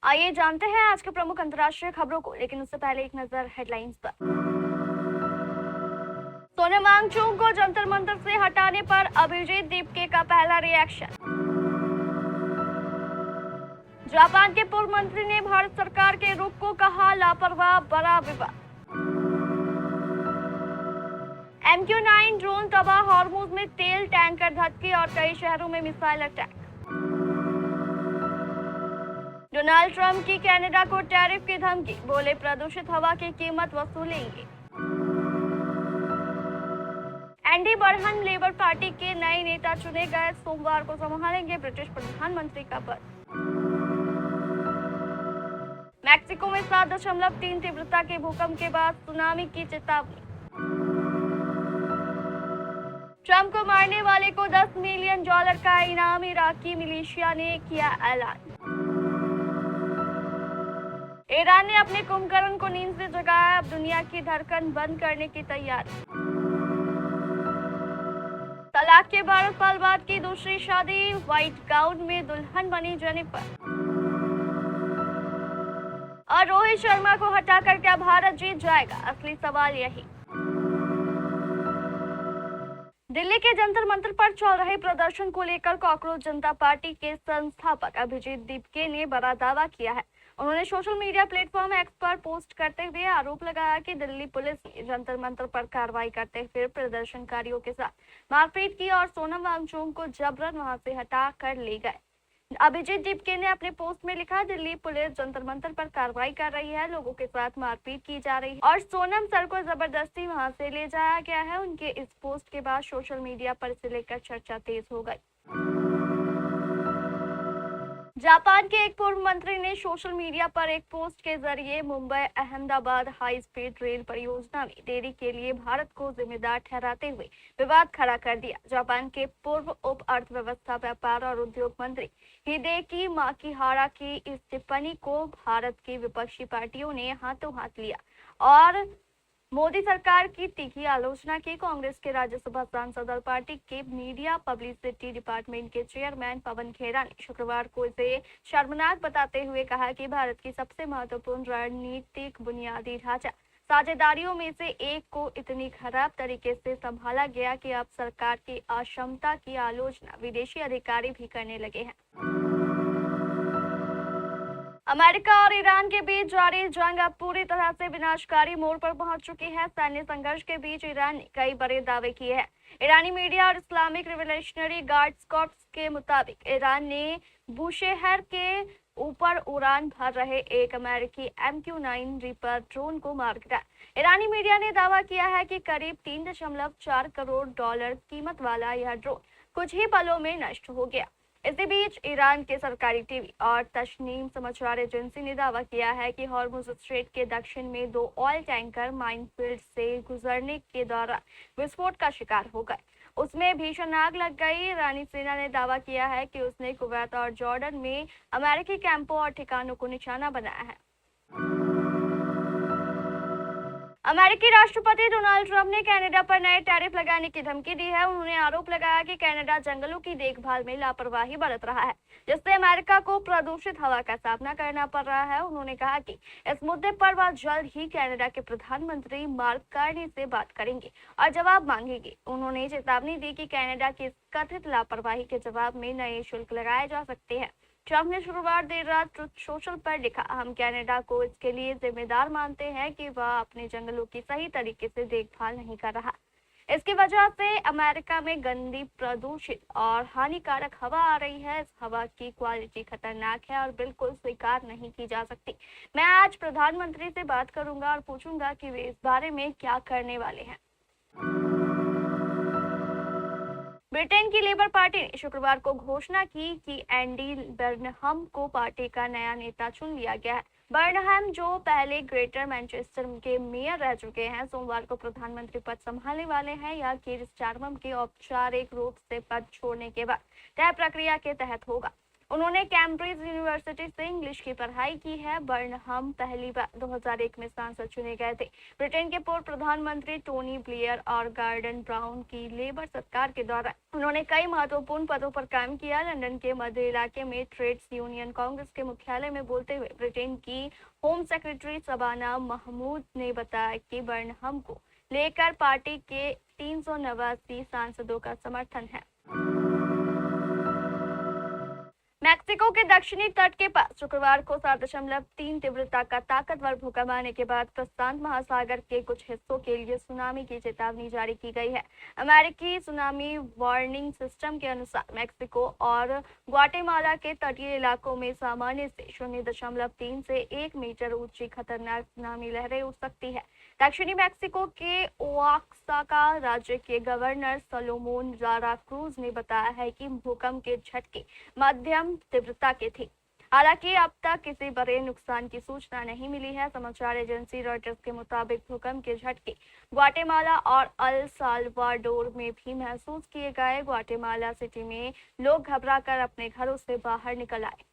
आइए जानते हैं आज के प्रमुख अंतर्राष्ट्रीय खबरों को, लेकिन उससे पहले एक नजर हेडलाइंस पर। सोनम वांगचुक को जंतर मंतर से हटाने पर अभिजीत दीपके का पहला रिएक्शन। जापान के पूर्व मंत्री ने भारत सरकार के रुख को कहा लापरवाह, बड़ा विवाद। MQ-9 ड्रोन तबाह, हॉर्मुज में तेल टैंकर धटके और कई शहरों में मिसाइल अटैक। डोनाल्ड ट्रंप की कनाडा को टैरिफ की धमकी, बोले प्रदूषित हवा की कीमत वसूलेंगे। एंडी बरहन लेबर पार्टी के नए नेता चुने गए, सोमवार को संभालेंगे ब्रिटिश प्रधानमंत्री का पद। मैक्सिको में 7.3 तीव्रता के भूकंप के बाद सुनामी की चेतावनी। ट्रंप को मारने वाले को $10 मिलियन का इनाम, इराकी मिलिशिया ने किया ऐलान। ईरान ने अपने कुंभकर्ण को नींद से जगाया, अब दुनिया की धड़कन बंद करने की तैयारी। तलाक के 12 साल बाद की दूसरी शादी, व्हाइट गाउन में दुल्हन बनी जेनिफर। और रोहित शर्मा को हटाकर क्या भारत जीत जाएगा, असली सवाल यही। दिल्ली के जंतर मंतर पर चल रहे प्रदर्शन को लेकर कॉकरोच जनता पार्टी के संस्थापक अभिजीत दीपके ने बड़ा दावा किया है। उन्होंने सोशल मीडिया प्लेटफॉर्म एक्स पर पोस्ट करते हुए आरोप लगाया कि दिल्ली पुलिस ने जंतर मंतर पर कार्रवाई करते हुए प्रदर्शनकारियों के साथ मारपीट की और सोनम वांगचुक को जबरन वहां से हटा कर ले गए। अभिजीत दीपके ने अपने पोस्ट में लिखा, दिल्ली पुलिस जंतर मंतर पर कार्रवाई कर रही है, लोगों के साथ मारपीट की जा रही है और सोनम सर को जबरदस्ती वहां से ले जाया गया है। उनके इस पोस्ट के बाद सोशल मीडिया पर इसे लेकर चर्चा तेज हो गई। जापान के एक पूर्व मंत्री ने सोशल मीडिया पर एक पोस्ट के जरिए Mumbai Ahmedabad high speed rail परियोजना में देरी के लिए भारत को जिम्मेदार ठहराते हुए विवाद खड़ा कर दिया। जापान के पूर्व उप अर्थव्यवस्था, व्यापार और उद्योग मंत्री हिदेकी माकिहारा की इस टिप्पणी को भारत की विपक्षी पार्टियों ने हाथों हाथ लिया और मोदी सरकार की तीखी आलोचना की। कांग्रेस के राज्यसभा सांसद और पार्टी के मीडिया पब्लिसिटी डिपार्टमेंट के चेयरमैन पवन खेरा ने शुक्रवार को इसे शर्मनाक बताते हुए कहा कि भारत की सबसे महत्वपूर्ण रणनीतिक बुनियादी ढांचा साझेदारियों में से एक को इतनी खराब तरीके से संभाला गया कि अब सरकार की अक्षमता की आलोचना विदेशी अधिकारी भी करने लगे हैं। अमेरिका और ईरान के बीच जारी जंग अब पूरी तरह से विनाशकारी मोड़ पर पहुंच चुकी है। सैन्य संघर्ष के बीच ईरान ने कई बड़े दावे किए हैं। ईरानी मीडिया और इस्लामिक रिवोल्यूशनरी गार्ड्स कॉर्प्स के मुताबिक ईरान ने बुशेहर के ऊपर उड़ान भर रहे एक अमेरिकी MQ-9 रीपर ड्रोन को मार गिराया। ईरानी मीडिया ने दावा किया है कि करीब $3.4 करोड़ कीमत वाला यह ड्रोन कुछ ही पलों में नष्ट हो गया। इसी बीच ईरान के सरकारी टीवी और तस्नीम समाचार एजेंसी ने दावा किया है कि हॉर्मुज स्ट्रेट के दक्षिण में 2 ऑयल टैंकर माइनफील्ड से गुजरने के दौरान विस्फोट का शिकार हो गए। उसमें भीषण आग लग गई। ईरानी सेना ने दावा किया है कि उसने कुवैत और जॉर्डन में अमेरिकी कैंपों और ठिकानों को निशाना बनाया है। अमेरिकी राष्ट्रपति डोनाल्ड ट्रंप ने कनाडा पर नए टैरिफ लगाने की धमकी दी है। उन्होंने आरोप लगाया कि कनाडा जंगलों की देखभाल में लापरवाही बरत रहा है, जिससे अमेरिका को प्रदूषित हवा का सामना करना पड़ रहा है। उन्होंने कहा कि इस मुद्दे पर वह जल्द ही कनाडा के प्रधानमंत्री मार्क कार्नी से बात करेंगे और जवाब मांगेंगे। उन्होंने चेतावनी दी कि कनाडा की कथित लापरवाही के जवाब में नए शुल्क लगाए जा सकते हैं। ट्रंप ने शुक्रवार देर रात ट्रुथ सोशल पर लिखा, हम कनाडा को इसके लिए जिम्मेदार मानते हैं कि वह अपने जंगलों की सही तरीके से देखभाल नहीं कर रहा। इसकी वजह से अमेरिका में गंदी, प्रदूषित और हानिकारक हवा आ रही है। इस हवा की क्वालिटी खतरनाक है और बिल्कुल स्वीकार नहीं की जा सकती। मैं आज प्रधानमंत्री से बात करूंगा और पूछूंगा कि वे इस बारे में क्या करने वाले हैं। ब्रिटेन की लेबर पार्टी ने शुक्रवार को घोषणा की कि एंडी बर्नहम को पार्टी का नया नेता चुन लिया गया है। बर्नहम, जो पहले ग्रेटर मैनचेस्टर के मेयर रह चुके हैं, सोमवार को प्रधानमंत्री पद संभालने वाले हैं। यह कीर स्टारमर के औपचारिक रूप से पद छोड़ने के बाद तय प्रक्रिया के तहत होगा। उन्होंने कैम्ब्रिज यूनिवर्सिटी से इंग्लिश की पढ़ाई की है। बर्नहम पहली बार 2001 में सांसद चुने गए थे। ब्रिटेन के पूर्व प्रधानमंत्री टोनी ब्लेयर और गॉर्डन ब्राउन की लेबर सरकार के दौरान उन्होंने कई महत्वपूर्ण पदों पर काम किया। लंदन के मध्य इलाके में ट्रेड्स यूनियन कांग्रेस के मुख्यालय में बोलते हुए ब्रिटेन की होम सेक्रेटरी शबाना महमूद ने बताया कि बर्नहम को लेकर पार्टी के 389 सांसदों का समर्थन है। मैक्सिको के दक्षिणी तट के पास शुक्रवार को 7.3 तीव्रता का ताकतवर भूकंप आने के बाद प्रशांत महासागर के कुछ हिस्सों के लिए सुनामी की चेतावनी जारी की गई है। अमेरिकी सुनामी वार्निंग सिस्टम के अनुसार मैक्सिको और ग्वाटेमाला के तटीय इलाकों में सामान्य से 0.3 से 1 मीटर ऊंची खतरनाक सुनामी लहरें उठ सकती है। दक्षिणी मैक्सिको के ओआक्साका राज्य के गवर्नर सोलोमोन जारा क्रूज ने बताया है कि भूकंप के झटके मध्यम तीव्रता के थे। हालांकि अब तक किसी बड़े नुकसान की सूचना नहीं मिली है। समाचार एजेंसी रॉयटर्स के मुताबिक भूकंप के झटके ग्वाटेमाला और अल साल्वाडोर में भी महसूस किए गए। ग्वाटेमाला सिटी में लोग घबराकर अपने घरों से बाहर निकल आए।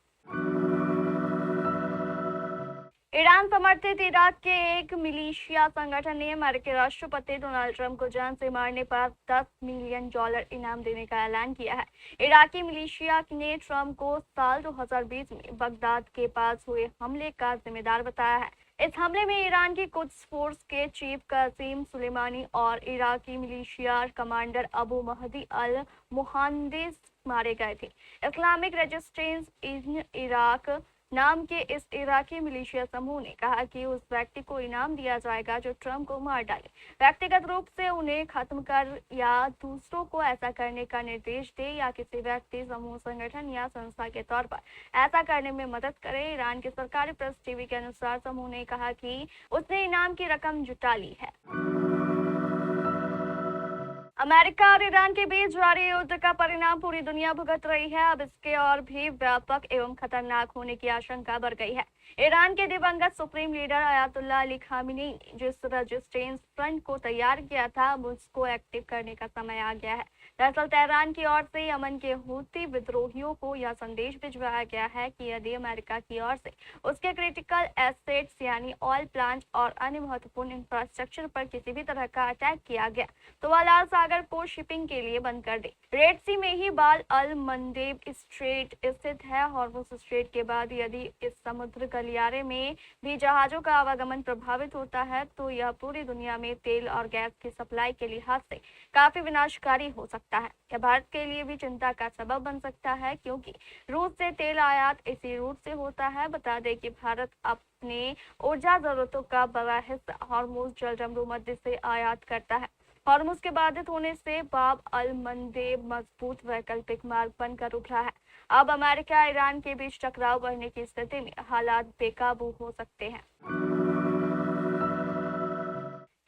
ईरान समर्थित इराक के एक मिलिशिया संगठन ने अमेरिकी राष्ट्रपति डोनाल्ड ट्रंप को जान से मारने पर $10 मिलियन इनाम देने का ऐलान किया है। इराकी मिलिशिया ने ट्रंप को साल 2020 में बगदाद के पास हुए हमले का जिम्मेदार बताया है। इस हमले में ईरान की कुद्स फोर्स के चीफ कासिम सुलेमानी और Iraqi militia commander Abu Mahdi al Muhandis मारे गए थे। इस्लामिक रेजिस्टेंस इन इराक नाम के इस इराकी मिलिशिया समूह ने कहा कि उस व्यक्ति को इनाम दिया जाएगा जो ट्रंप को मार डाले, व्यक्तिगत रूप से उन्हें खत्म कर या दूसरों को ऐसा करने का निर्देश दे या किसी व्यक्ति, समूह, संगठन या संस्था के तौर पर ऐसा करने में मदद करे। ईरान के सरकारी प्रेस टीवी के अनुसार समूह ने कहा कि उसने इनाम की रकम जुटा ली है। अमेरिका और ईरान के बीच जारी युद्ध का परिणाम पूरी दुनिया भुगत रही है। अब इसके और भी व्यापक एवं खतरनाक होने की आशंका बढ़ गई है। ईरान के दिवंगत supreme leader Ayatollah Ali Khamenei ने जिस रेजिस्टेंस फ्रंट को तैयार किया था, अब उसको एक्टिव करने का समय आ गया है। दरअसल तेहरान की ओर से यमन के हूती विद्रोहियों को यह संदेश भिजवाया गया है कि यदि अमेरिका की ओर से उसके क्रिटिकल एसेट्स यानी ऑयल प्लांट और अन्य महत्वपूर्ण इंफ्रास्ट्रक्चर पर किसी भी तरह का अटैक किया गया तो वह लाल सागर को शिपिंग के लिए बंद कर दे। रेड सी में ही बाल अल मंदेब स्ट्रेट स्थित है। हॉर्मुज स्ट्रेट के बाद यदि इस समुद्र गलियारे में भी जहाजों का आवागमन प्रभावित होता है तो यह पूरी दुनिया में तेल और गैस की सप्लाई के लिहाज से काफी विनाशकारी हो सकता है। यह भारत के लिए भी चिंता का सबब बन सकता है क्योंकि रूस से तेल आयात इसी रूट से होता है। बता दें कि भारत अपने ऊर्जा जरूरतों का बड़ा हिस्सा हॉर्मुज जलजमरू मध्य से आयात करता है। हॉर्मुज के बाधित होने से बाब अल मंदेब मजबूत वैकल्पिक मार्ग बनकर उभरा है। अब अमेरिका ईरान के बीच टकराव बढ़ने की स्थिति में हालात बेकाबू हो सकते हैं।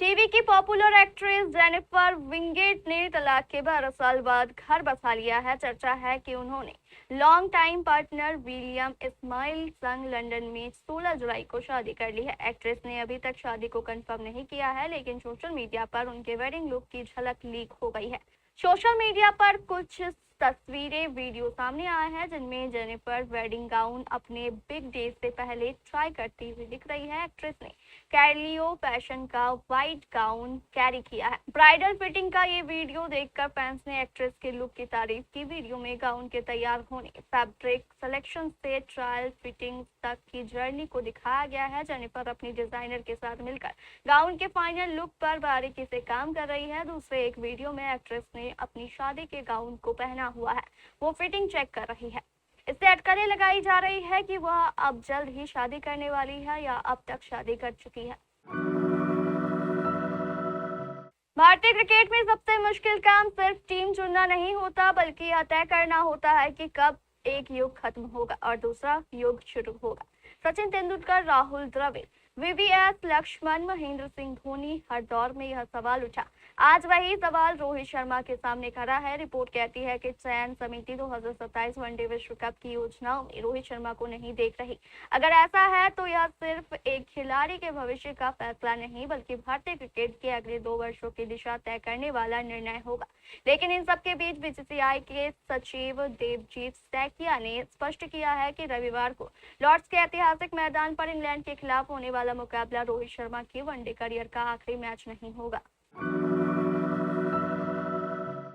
टीवी की पॉपुलर एक्ट्रेस जेनिफर विंगेट ने तलाक के 12 साल बाद घर बसा लिया है। चर्चा है कि उन्होंने long time partner William Ismail संग लंदन में 16 जुलाई को शादी कर ली है। एक्ट्रेस ने अभी तक शादी को कंफर्म नहीं किया है, लेकिन सोशल मीडिया पर उनके वेडिंग लुक की झलक लीक हो गई है। सोशल मीडिया पर कुछ तस्वीरें, वीडियो सामने आए हैं जिनमें जेनिफर वेडिंग गाउन अपने बिग डे से पहले ट्राई करती हुई दिख रही है। एक्ट्रेस ने कैलियो फैशन का व्हाइट गाउन कैरी किया है। ब्राइडल फिटिंग का ये वीडियो देखकर फैंस ने एक्ट्रेस के लुक की तारीफ की। वीडियो में गाउन के तैयार होने, फैब्रिक सिलेक्शन से ट्रायल फिटिंग तक की जर्नी को दिखाया गया है। जेनिफर अपनी डिजाइनर के साथ मिलकर गाउन के फाइनल लुक पर बारीकी से काम कर रही है। दूसरे एक वीडियो में एक्ट्रेस ने अपनी शादी के गाउन को पहना हुआ है, वो फिटिंग चेक कर रही है। इससे अटकलें लगाई जा रही है कि वह अब जल्द ही शादी करने वाली है या अब तक शादी कर चुकी है। भारतीय क्रिकेट में सबसे मुश्किल काम सिर्फ टीम चुनना नहीं होता, बल्कि यह तय करना होता है कि कब एक युग खत्म होगा और दूसरा युग शुरू होगा। सचिन तेंदुलकर, राहुल द्रविड़, वीवीएस लक्ष्मण, महेंद्र सिंह धोनी, हर दौर में यह सवाल उठा। आज वही सवाल रोहित शर्मा के सामने खड़ा है। रिपोर्ट कहती है कि चयन समिति 2027 वनडे विश्व कप की योजनाओं में रोहित शर्मा को नहीं देख रही। अगर ऐसा है तो यह सिर्फ एक खिलाड़ी के भविष्य का फैसला नहीं बल्कि भारतीय क्रिकेट के अगले 2 वर्षों की दिशा तय करने वाला निर्णय होगा। लेकिन इन सबके बीच बीसीसीआई के सचिव देवजीत सैकिया ने स्पष्ट किया है कि रविवार को लॉर्ड्स के ऐतिहासिक मैदान पर इंग्लैंड के खिलाफ होने वाला मुकाबला रोहित शर्मा के वनडे करियर का आखिरी मैच नहीं होगा।